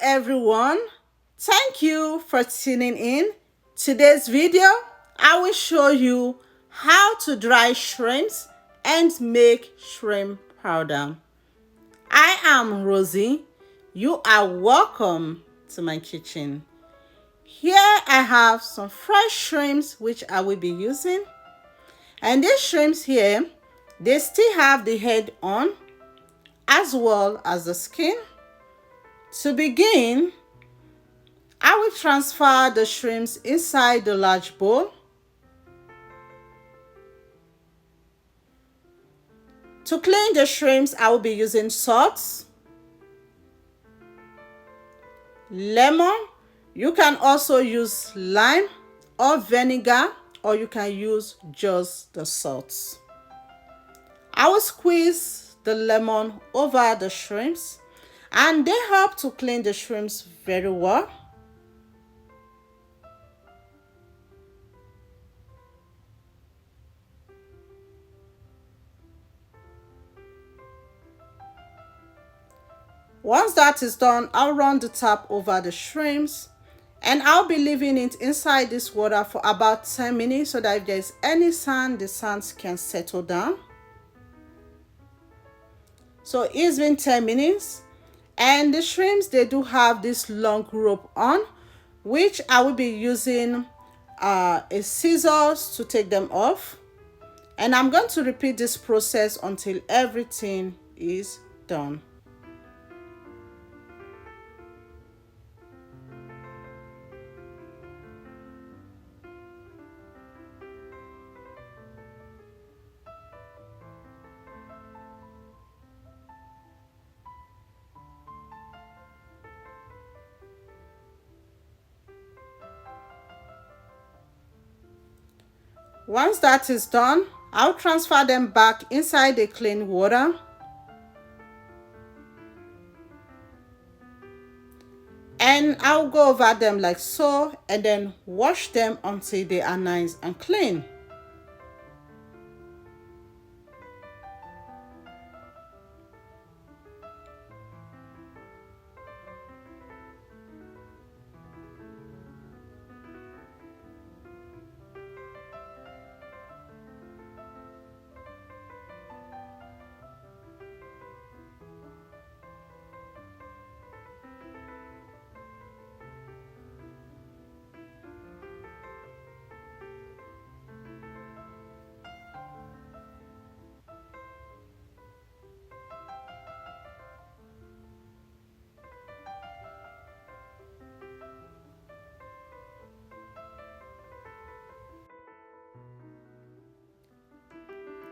everyone, thank you for tuning in. Today's video, I will show you how to dry shrimps and make shrimp powder. I am Rosie. You are welcome to my kitchen. Here I have some fresh shrimps which I will be using. And these shrimps here, they still have the head on as well as the skin. To begin, I will transfer the shrimps inside the large bowl. To clean the shrimps, I will be using salt, lemon. You can also use lime or vinegar, or you can use just the salt. I will squeeze the lemon over the shrimps, and they help to clean the shrimps very well. Once that is done, I'll run the tap over the shrimps, and I'll be leaving it inside this water for about 10 minutes so that if there's any sand, the sands can settle down. So it's been 10 minutes, and the shrimps, they do have this long rope on, which I will be using a scissors to take them off. And I'm going to repeat this process until everything is done. Once that is done, I'll transfer them back inside the clean water. And I'll go over them like so and then wash them until they are nice and clean.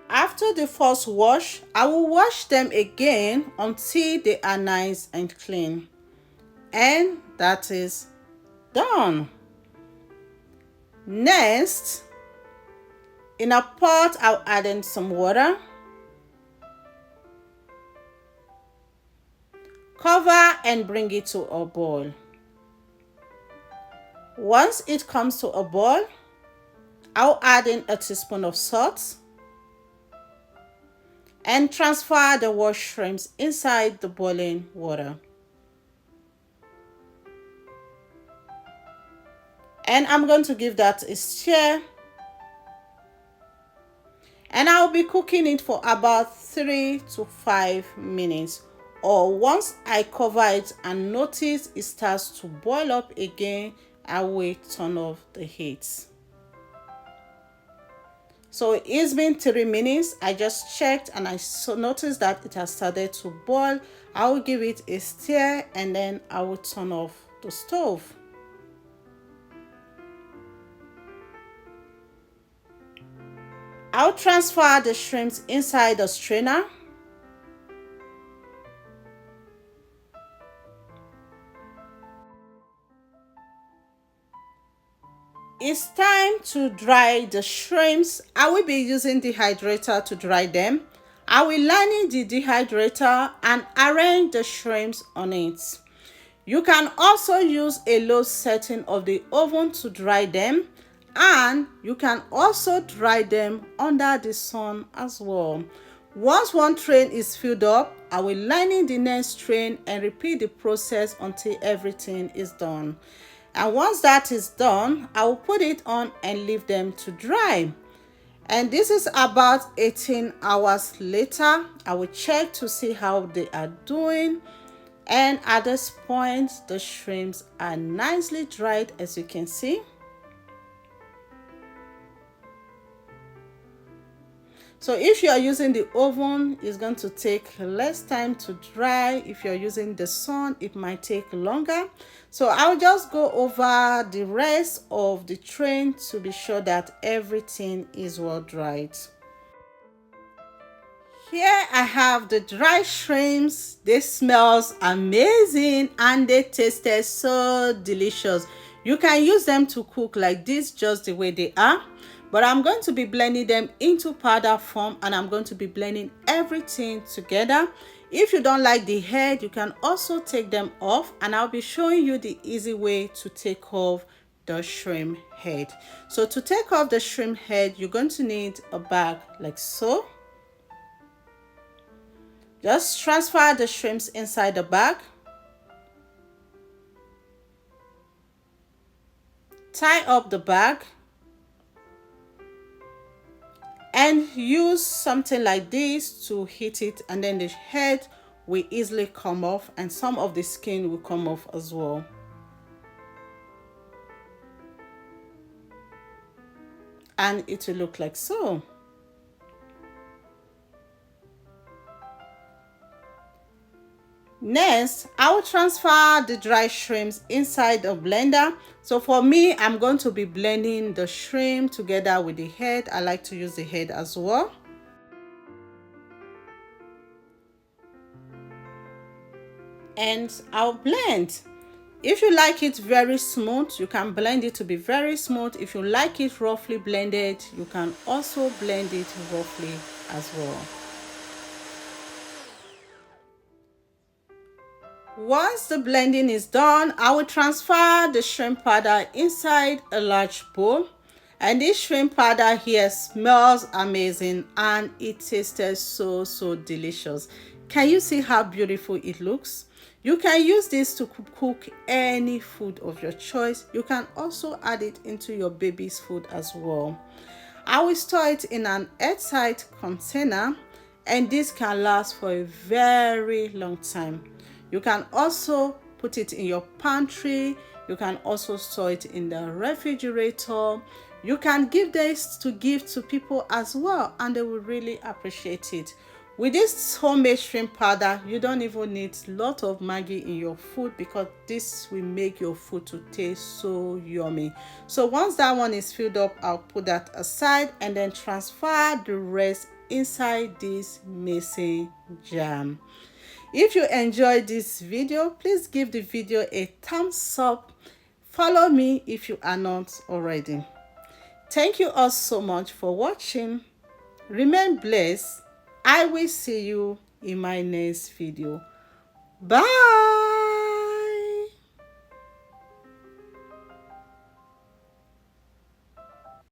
After the first wash, I will wash them again until they are nice and clean. And that is done. Next, in a pot, I'll add in some water. Cover and bring it to a boil. Once it comes to a boil, I'll add in a teaspoon of salt and transfer the washed shrimps inside the boiling water. And I'm going to give that a stir. And I'll be cooking it for about 3 to 5 minutes. Or once I cover it and notice it starts to boil up again, I will turn off the heat. So it's been 3 minutes. I just checked and I noticed that it has started to boil. I will give it a stir and then I will turn off the stove. I'll transfer the shrimps inside the strainer. It's time to dry the shrimps. I will be using dehydrator to dry them. I will line in the dehydrator and arrange the shrimps on it. You can also use a low setting of the oven to dry them, and you can also dry them under the sun as well. Once one train is filled up, I will line in the next train and repeat the process until everything is done. And once that is done, I will put it on and leave them to dry. And this is about 18 hours later. I will check to see how they are doing. And at this point, the shrimps are nicely dried, as you can see. So if you are using the oven, it's going to take less time to dry. If you're using the sun, it might take longer. So I'll just go over the rest of the train to be sure that everything is well dried. Here I have the dry shrimps. They smell amazing and they tasted so delicious. You can use them to cook like this, just the way they are. But I'm going to be blending them into powder form, and I'm going to be blending everything together. If you don't like the head, you can also take them off, and I'll be showing you the easy way to take off the shrimp head. So to take off the shrimp head, you're going to need a bag like so. Just transfer the shrimps inside the bag. Tie up the bag. And use something like this to heat it, and then the head will easily come off and some of the skin will come off as well. And it will look like so. Next, I will transfer the dry shrimps inside a blender. So for me, I'm going to be blending the shrimp together with the head. I like to use the head as well. And I'll blend. If you like it very smooth, you can blend it to be very smooth. If you like it roughly blended, you can also blend it roughly as well. Once the blending is done, I will transfer the shrimp powder inside a large bowl. And this shrimp powder here smells amazing and it tastes so delicious. Can you see how beautiful it looks? You can use this to cook any food of your choice. You can also add it into your baby's food as well. I will store it in an airtight container, and this can last for a very long time. You can also put it in your pantry. You can also store it in the refrigerator. You can give this to give to people as well, and they will really appreciate it. With this homemade shrimp powder, you don't even need a lot of Maggi in your food, because this will make your food to taste so yummy. So once that one is filled up, I'll put that aside and then transfer the rest inside this mason jar. If you enjoyed this video, please give the video a thumbs up. Follow me if you are not already. Thank you all so much for watching. Remain blessed. I will see you in my next video. Bye.